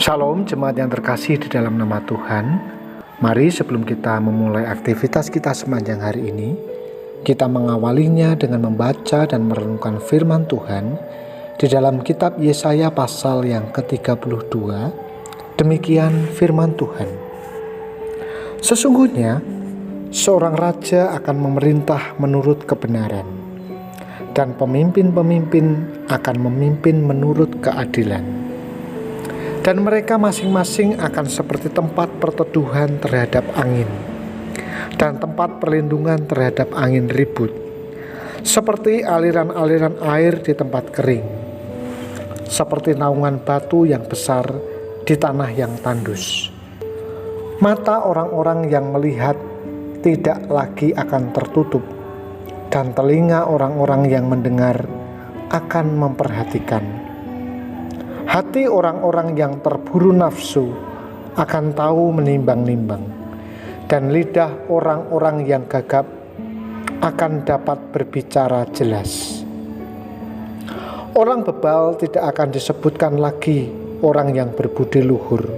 Shalom jemaat yang terkasih di dalam nama Tuhan. Mari sebelum kita memulai aktivitas kita sepanjang hari ini, kita mengawalinya dengan membaca dan merenungkan firman Tuhan di dalam kitab Yesaya pasal yang ke-32. Demikian firman Tuhan. Sesungguhnya seorang raja akan memerintah menurut kebenaran, dan pemimpin-pemimpin akan memimpin menurut keadilan. Dan mereka masing-masing akan seperti tempat perteduhan terhadap angin, dan tempat perlindungan terhadap angin ribut, seperti aliran-aliran air di tempat kering, seperti naungan batu yang besar di tanah yang tandus. Mata orang-orang yang melihat tidak lagi akan tertutup, dan telinga orang-orang yang mendengar akan memperhatikan. Hati orang-orang yang terburu nafsu akan tahu menimbang-nimbang, dan lidah orang-orang yang gagap akan dapat berbicara jelas. Orang bebal tidak akan disebutkan lagi orang yang berbudi luhur,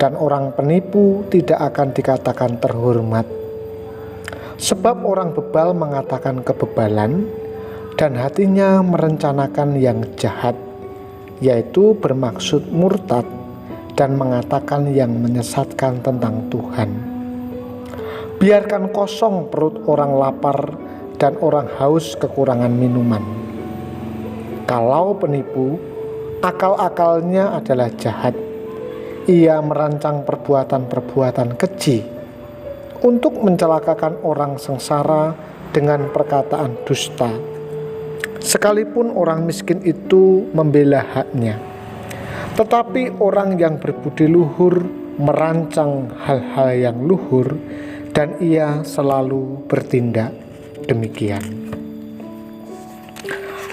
dan orang penipu tidak akan dikatakan terhormat. Sebab orang bebal mengatakan kebebalan, dan hatinya merencanakan yang jahat, yaitu bermaksud murtad dan mengatakan yang menyesatkan tentang Tuhan. Biarkan kosong perut orang lapar dan orang haus kekurangan minuman. Kalau penipu, akal-akalnya adalah jahat. Ia merancang perbuatan-perbuatan keji untuk mencelakakan orang sengsara dengan perkataan dusta. Sekalipun orang miskin itu membela haknya, tetapi orang yang berbudi luhur merancang hal-hal yang luhur, dan ia selalu bertindak demikian.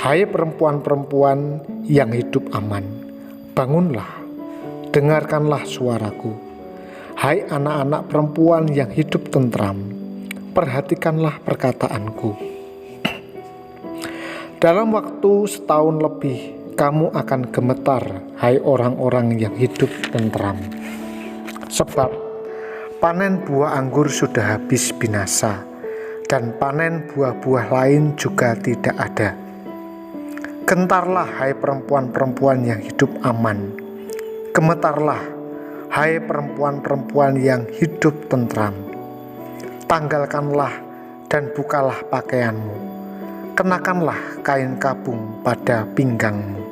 Hai perempuan-perempuan yang hidup aman, bangunlah, dengarkanlah suaraku. Hai anak-anak perempuan yang hidup tentram, perhatikanlah perkataanku. Dalam waktu setahun lebih, kamu akan gemetar, hai orang-orang yang hidup tentram. Sebab panen buah anggur sudah habis binasa, dan panen buah-buah lain juga tidak ada. Gentarlah, hai perempuan-perempuan yang hidup aman. Gemetarlah, hai perempuan-perempuan yang hidup tentram. Tanggalkanlah dan bukalah pakaianmu. Kenakanlah kain kapung pada pinggangmu.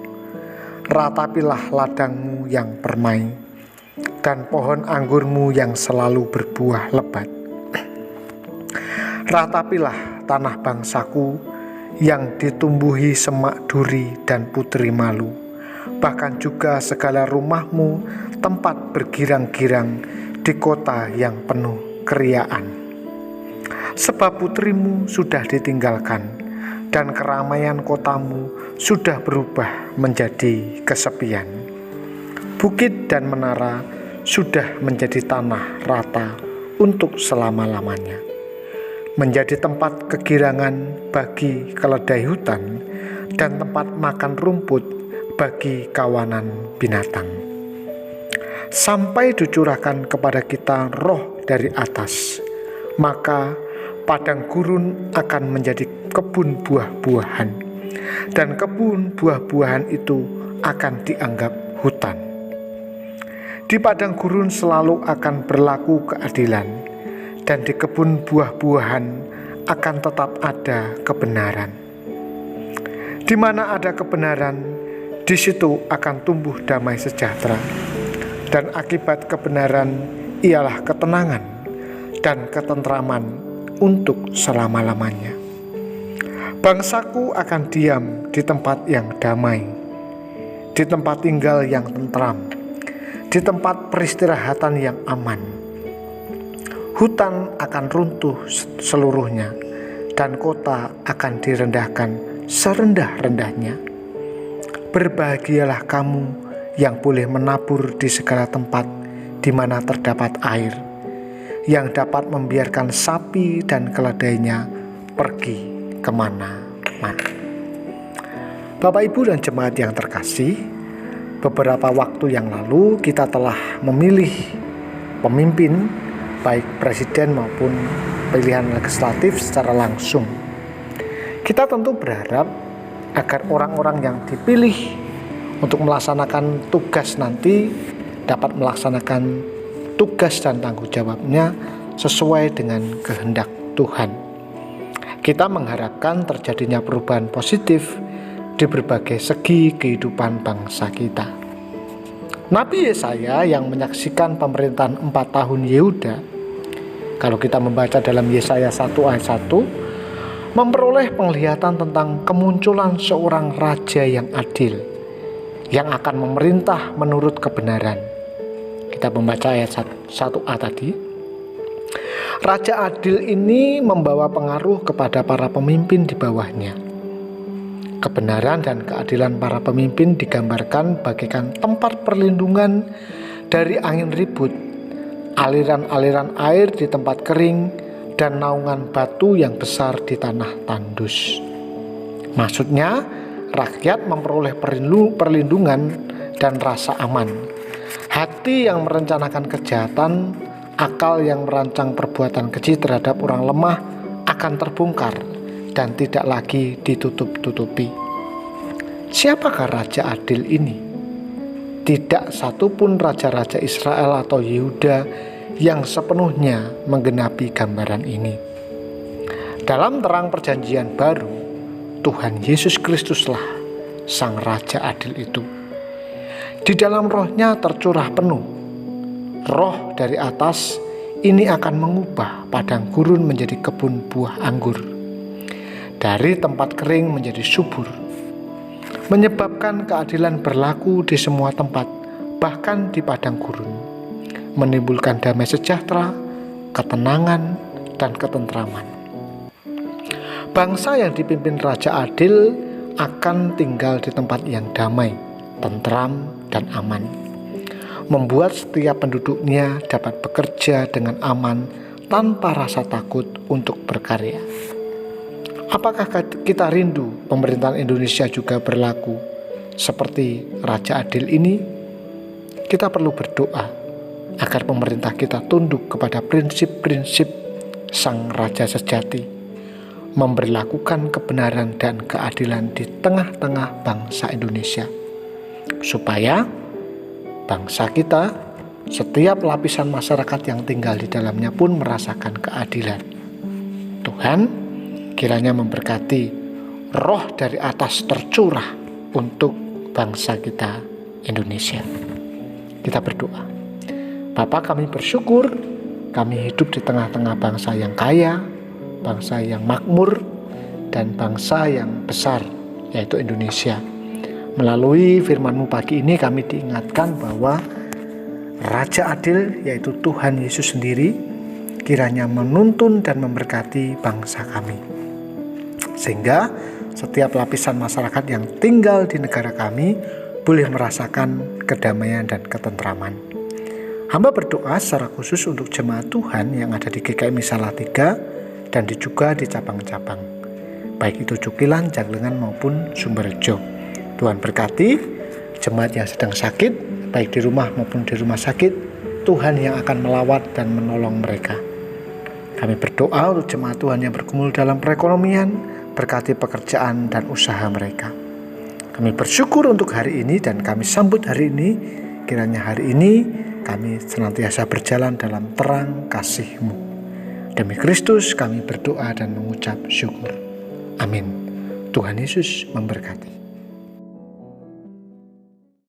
Ratapilah ladangmu yang permai, dan pohon anggurmu yang selalu berbuah lebat. Ratapilah tanah bangsaku yang ditumbuhi semak duri dan putri malu, bahkan juga segala rumahmu tempat bergirang-girang di kota yang penuh keriaan. Sebab putrimu sudah ditinggalkan, dan keramaian kotamu sudah berubah menjadi kesepian. Bukit dan menara sudah menjadi tanah rata untuk selama-lamanya, menjadi tempat kegirangan bagi keledai hutan dan tempat makan rumput bagi kawanan binatang. Sampai dicurahkan kepada kita roh dari atas, maka padang gurun akan menjadi kebun buah-buahan, dan kebun buah-buahan itu akan dianggap hutan. Di padang gurun selalu akan berlaku keadilan, dan di kebun buah-buahan akan tetap ada kebenaran. Di mana ada kebenaran, di situ akan tumbuh damai sejahtera, dan akibat kebenaran ialah ketenangan dan ketentraman untuk selama-lamanya. Bangsaku akan diam di tempat yang damai, di tempat tinggal yang tentram, di tempat peristirahatan yang aman. Hutan akan runtuh seluruhnya, dan kota akan direndahkan serendah-rendahnya. Berbahagialah kamu yang boleh menabur di segala tempat di mana terdapat air, yang dapat membiarkan sapi dan keledainya pergi kemana-mana. Bapak, Ibu, dan jemaat yang terkasih, Beberapa waktu yang lalu kita telah memilih pemimpin, baik presiden maupun pilihan legislatif secara langsung. Kita tentu berharap agar orang-orang yang dipilih untuk melaksanakan tugas nanti dapat melaksanakan tugas dan tanggung jawabnya sesuai dengan kehendak Tuhan. Kita mengharapkan terjadinya perubahan positif di berbagai segi kehidupan bangsa kita. Nabi Yesaya yang menyaksikan pemerintahan 4 tahun Yehuda, kalau kita membaca dalam Yesaya 1 ayat 1, memperoleh penglihatan tentang kemunculan seorang raja yang adil, yang akan memerintah menurut kebenaran. Kita membaca ayat 1a tadi. Raja adil ini membawa pengaruh kepada para pemimpin di bawahnya. Kebenaran dan keadilan para pemimpin digambarkan bagaikan tempat perlindungan dari angin ribut, aliran-aliran air di tempat kering, dan naungan batu yang besar di tanah tandus. Maksudnya, rakyat memperoleh perlindungan dan rasa aman. Hati yang merencanakan kejahatan, akal yang merancang perbuatan keji terhadap orang lemah akan terbongkar dan tidak lagi ditutup-tutupi. Siapakah raja adil ini? Tidak satupun raja-raja Israel atau Yehuda yang sepenuhnya menggenapi gambaran ini. Dalam terang perjanjian baru, Tuhan Yesus Kristuslah sang raja adil itu. Di dalam rohnya tercurah penuh. Roh dari atas ini akan mengubah padang gurun menjadi kebun buah anggur, dari tempat kering menjadi subur, menyebabkan keadilan berlaku di semua tempat, bahkan di padang gurun, menimbulkan damai sejahtera, ketenangan, dan ketentraman. Bangsa yang dipimpin Raja Adil akan tinggal di tempat yang damai, tentram, dan aman, membuat setiap penduduknya dapat bekerja dengan aman tanpa rasa takut untuk berkarya. Apakah kita rindu pemerintahan Indonesia juga berlaku seperti Raja Adil ini? Kita perlu berdoa agar pemerintah kita tunduk kepada prinsip-prinsip Sang Raja sejati, memberlakukan kebenaran dan keadilan di tengah-tengah bangsa Indonesia, supaya bangsa kita, setiap lapisan masyarakat yang tinggal di dalamnya pun merasakan keadilan. Tuhan kiranya memberkati roh dari atas tercurah untuk bangsa kita Indonesia. Kita berdoa. Bapa, kami bersyukur kami hidup di tengah-tengah bangsa yang kaya, bangsa yang makmur, dan bangsa yang besar, yaitu Indonesia. Melalui firman-Mu pagi ini kami diingatkan bahwa Raja Adil, yaitu Tuhan Yesus sendiri, kiranya menuntun dan memberkati bangsa kami, sehingga setiap lapisan masyarakat yang tinggal di negara kami boleh merasakan kedamaian dan ketentraman. Hamba berdoa secara khusus untuk jemaat Tuhan yang ada di GKMI Salatiga dan juga di cabang-cabang, baik itu Cukilan, Janglengan maupun Sumberjo. Tuhan berkati jemaat yang sedang sakit, baik di rumah maupun di rumah sakit. Tuhan yang akan melawat dan menolong mereka. Kami berdoa untuk jemaat Tuhan yang bergumul dalam perekonomian, berkati pekerjaan dan usaha mereka. Kami bersyukur untuk hari ini dan kami sambut hari ini. Kiranya hari ini kami senantiasa berjalan dalam terang kasih-Mu. Demi Kristus kami berdoa dan mengucap syukur. Amin. Tuhan Yesus memberkati.